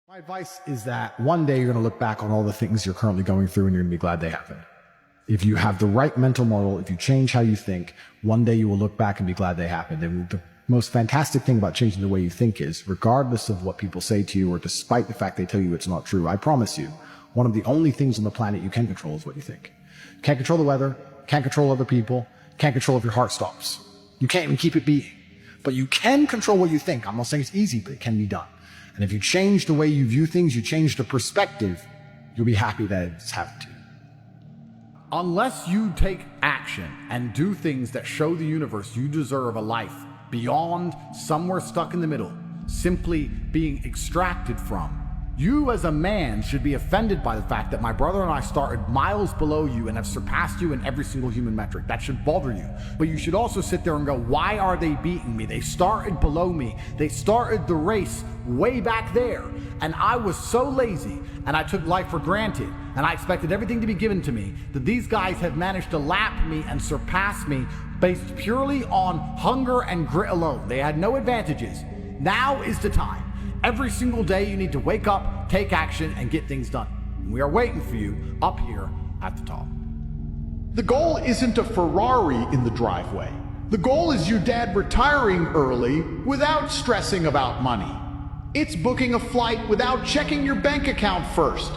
My advice is that one day you're going to look back on all the things you're currently going through and you're going to be glad they happened. If you have the right mental model, if you change how you think, one day you will look back and be glad they happened. And the most fantastic thing about changing the way you think is, regardless of what people say to you or despite the fact they tell you it's not true, I promise you, one of the only things on the planet you can control is what you think. You can't control the weather, can't control other people, can't control if your heart stops. You can't even keep it beating. But you can control what you think. I'm not saying it's easy, but it can be done. And if you change the way you view things, you change the perspective, you'll be happy that it's happened to you. Unless you take action and do things that show the universe you deserve a life beyond somewhere stuck in the middle, simply being extracted from, you as a man should be offended by the fact that my brother and I started miles below you and have surpassed you in every single human metric. That should bother you. But you should also sit there and go, why are they beating me? They started below me. They started the race way back there. And I was so lazy and I took life for granted and I expected everything to be given to me that these guys have managed to lap me and surpass me based purely on hunger and grit alone. They had no advantages. Now is the time. Every single day you need to wake up, take action, and get things done. We are waiting for you up here at the top. The goal isn't a Ferrari in the driveway. The goal is your dad retiring early without stressing about money. It's booking a flight without checking your bank account first.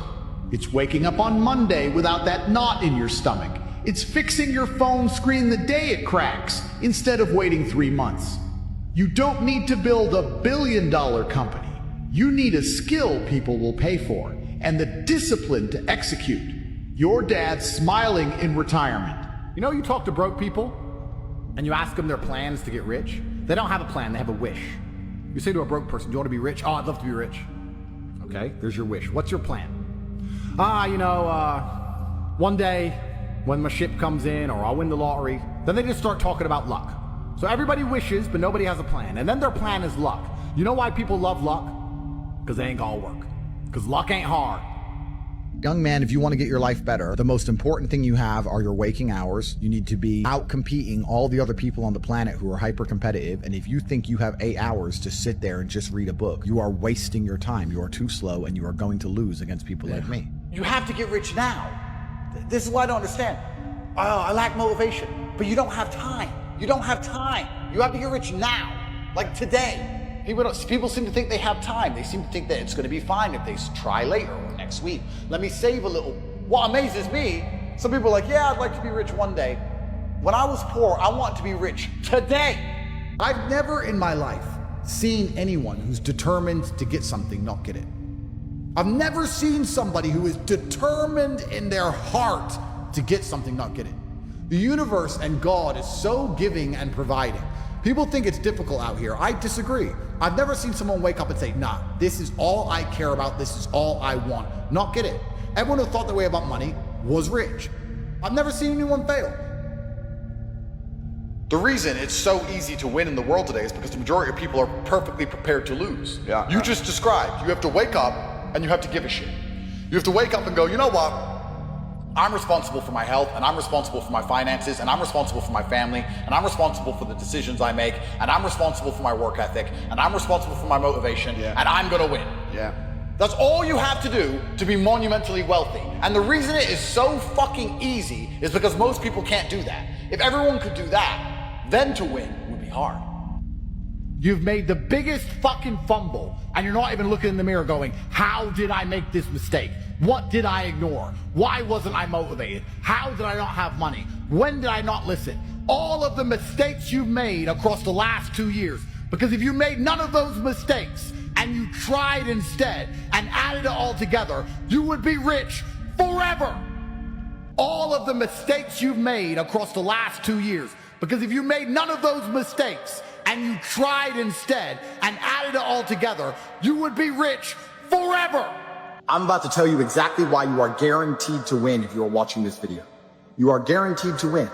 It's waking up on Monday without that knot in your stomach. It's fixing your phone screen the day it cracks instead of waiting 3 months. You don't need to build a billion-dollar company. You need a skill people will pay for and the discipline to execute. Your dad's smiling in retirement. You know, you talk to broke people and you ask them their plans to get rich. They don't have a plan, they have a wish. You say to a broke person, do you want to be rich? Oh, I'd love to be rich. Okay, there's your wish. What's your plan? One day when my ship comes in or I'll win the lottery, then they just start talking about luck. So everybody wishes, but nobody has a plan. And then their plan is luck. You know why people love luck? Because they ain't gonna work. Because luck ain't hard. Young man, if you want to get your life better, the most important thing you have are your waking hours. You need to be out competing all the other people on the planet who are hyper competitive. And if you think you have 8 hours to sit there and just read a book, you are wasting your time. You are too slow and you are going to lose against people like me. You have to get rich now. This is what I don't understand. I lack motivation, but you don't have time. You don't have time. You have to get rich now, like today. People seem to think they have time. They seem to think that it's going to be fine if they try later or next week. Let me save a little. What amazes me, some people are like, yeah, I'd like to be rich one day. When I was poor, I want to be rich today. I've never in my life seen anyone who's determined to get something not get it. I've never seen somebody who is determined in their heart to get something not get it. The universe and God is so giving and providing. People think it's difficult out here. I disagree. I've never seen someone wake up and say, nah, this is all I care about. This is all I want. Not get it. Everyone who thought their way about money was rich. I've never seen anyone fail. The reason it's so easy to win in the world today is because the majority of people are perfectly prepared to lose. You just described, you have to wake up and you have to give a shit. You have to wake up and go, you know what? I'm responsible for my health, and I'm responsible for my finances, and I'm responsible for my family, and I'm responsible for the decisions I make, and I'm responsible for my work ethic, and I'm responsible for my motivation, and I'm gonna win. That's all you have to do to be monumentally wealthy. And the reason it is so fucking easy is because most people can't do that. If everyone could do that, then to win would be hard. You've made the biggest fucking fumble and you're not even looking in the mirror going, how did I make this mistake? What did I ignore? Why wasn't I motivated? How did I not have money? When did I not listen? All of the mistakes you've made across the last 2 years. Because if you made none of those mistakes and you tried instead and added it all together, you would be rich forever. All of the mistakes you've made across the last 2 years. Because if you made none of those mistakes and you tried instead and added it all together, you would be rich forever. I'm about to tell you exactly why you are guaranteed to win if you are watching this video. You are guaranteed to win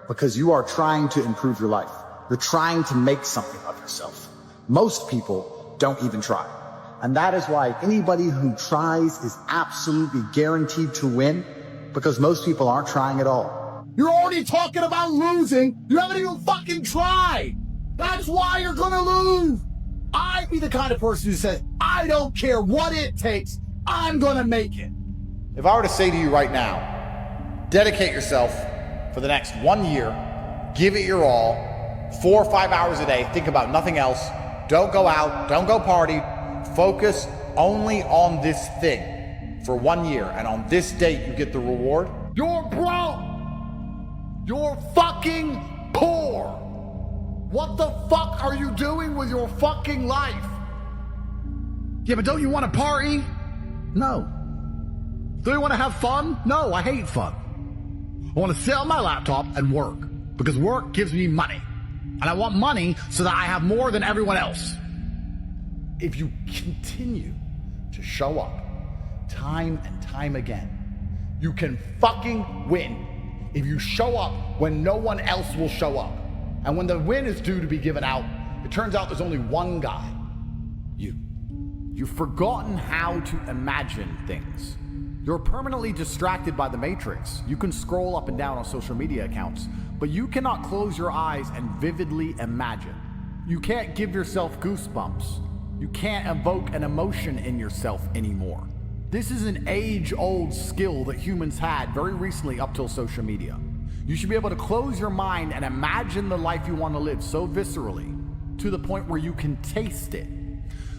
because you are trying to improve your life. You're trying to make something of yourself. Most people don't even try. And that is why anybody who tries is absolutely guaranteed to win, because most people aren't trying at all. You're already talking about losing. You haven't even fucking tried. That's why you're gonna lose. I'd be the kind of person who says, I I don't care what it takes. I'm gonna make it. If I were to say to you right now, dedicate yourself for the next 1 year, give it your all, 4 or 5 hours a day, think about nothing else, don't go out, don't go party, focus only on this thing for 1 year, and on this date you get the reward. You're broke. You're fucking poor. What the fuck are you doing with your fucking life? Yeah, but don't you want to party? No. Do you want to have fun? No, I hate fun. I want to sit on my laptop and work because work gives me money. And I want money so that I have more than everyone else. If you continue to show up time and time again, you can fucking win. If you show up when no one else will show up. And when the win is due to be given out, it turns out there's only one guy. You. You've forgotten how to imagine things. You're permanently distracted by the matrix. You can scroll up and down on social media accounts, but you cannot close your eyes and vividly imagine. You can't give yourself goosebumps. You can't evoke an emotion in yourself anymore. This is an age-old skill that humans had very recently up till social media. You should be able to close your mind and imagine the life you want to live so viscerally to the point where you can taste it.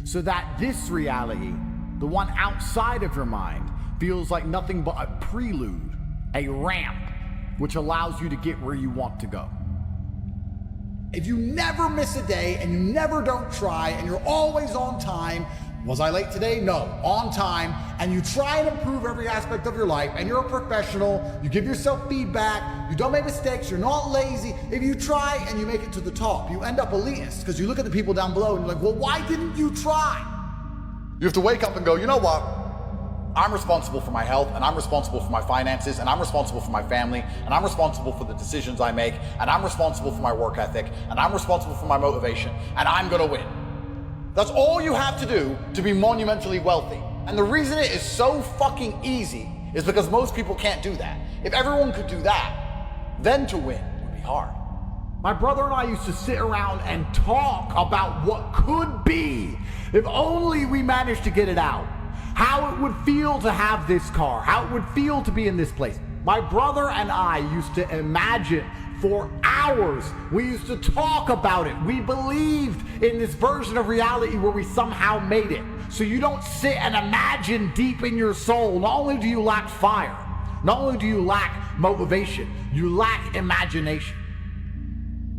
So that this reality, the one outside of your mind, feels like nothing but a prelude, a ramp, which allows you to get where you want to go. If you never miss a day and you never don't try and you're always on time, was I late today? No, on time, and you try and improve every aspect of your life, and you're a professional, you give yourself feedback, you don't make mistakes, you're not lazy. If you try and you make it to the top, you end up elitist, because you look at the people down below and you're like, well, why didn't you try? You have to wake up and go, you know what? I'm responsible for my health, and I'm responsible for my finances, and I'm responsible for my family, and I'm responsible for the decisions I make, and I'm responsible for my work ethic, and I'm responsible for my motivation, and I'm gonna win. That's all you have to do to be monumentally wealthy. And the reason it is so fucking easy is because most people can't do that. If everyone could do that, then to win would be hard. My brother and I used to sit around and talk about what could be if only we managed to get it out. How it would feel to have this car, how it would feel to be in this place. My brother and I used to imagine for hours. We used to talk about it. We believed in this version of reality where we somehow made it. So you don't sit and imagine deep in your soul. Not only do you lack fire, not only do you lack motivation, you lack imagination.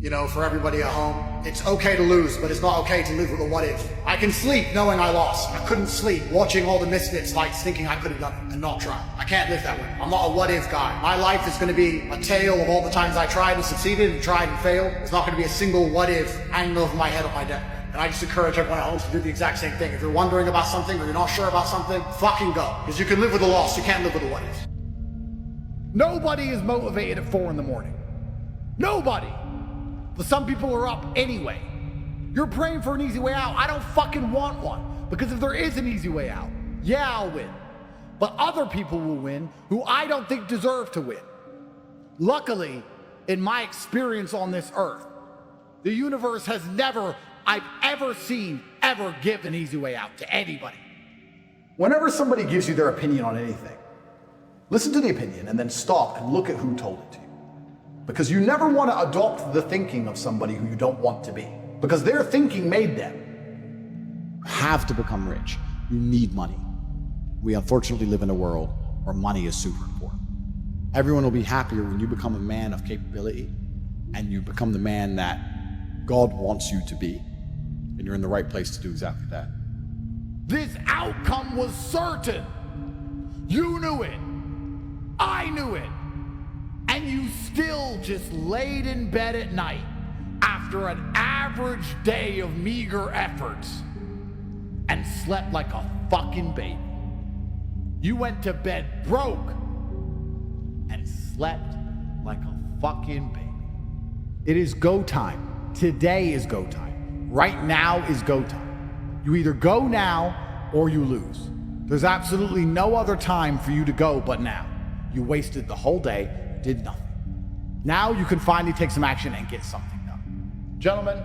You know, for everybody at home, it's okay to lose, but it's not okay to live with a what if. I can sleep knowing I lost. I couldn't sleep watching all the Misfits fights thinking I could have done it and not try. I can't live that way. I'm not a what if guy. My life is going to be a tale of all the times I tried and succeeded and tried and failed. It's not going to be a single what if hanging over my head on my deathbed. And I just encourage everyone at home to do the exact same thing. If you're wondering about something or you're not sure about something, fucking go. Because you can live with a loss, you can't live with a what if. Nobody is motivated at 4 in the morning. Nobody. But some people are up anyway. You're praying for an easy way out. I don't fucking want one. Because if there is an easy way out, yeah, I'll win. But other people will win who I don't think deserve to win. Luckily, in my experience on this earth, the universe has never, I've ever seen, ever give an easy way out to anybody. Whenever somebody gives you their opinion on anything, listen to the opinion and then stop and look at who told it to you. Because you never want to adopt the thinking of somebody who you don't want to be. Because their thinking made them. You have to become rich. You need money. We unfortunately live in a world where money is super important. Everyone will be happier when you become a man of capability and you become the man that God wants you to be. And you're in the right place to do exactly that. This outcome was certain. You knew it. I knew it. And you still just laid in bed at night after an average day of meager efforts and slept like a fucking baby. You went to bed broke and slept like a fucking baby. It is go time. Today is go time. Right now is go time. You either go now or you lose. There's absolutely no other time for you to go but now. You wasted the whole day, did nothing. Now you can finally take some action and get something done. Gentlemen,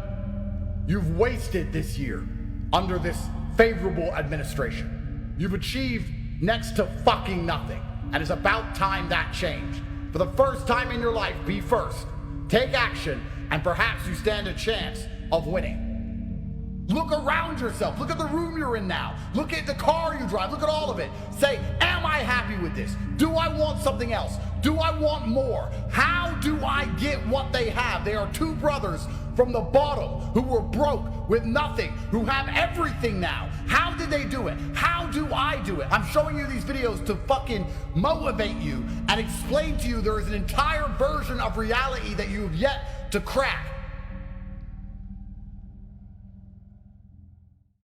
you've wasted this year under this favorable administration. You've achieved next to fucking nothing, and it's about time that changed. For the first time in your life, be first. Take action, and perhaps you stand a chance of winning. Look around yourself. Look at the room you're in now. Look at the car you drive. Look at all of it. Say, am I happy with this? Do I want something else? Do I want more? How do I get what they have? They are two brothers from the bottom who were broke with nothing, who have everything now. How did they do it? How do I do it? I'm showing you these videos to fucking motivate you and explain to you there is an entire version of reality that you have yet to crack.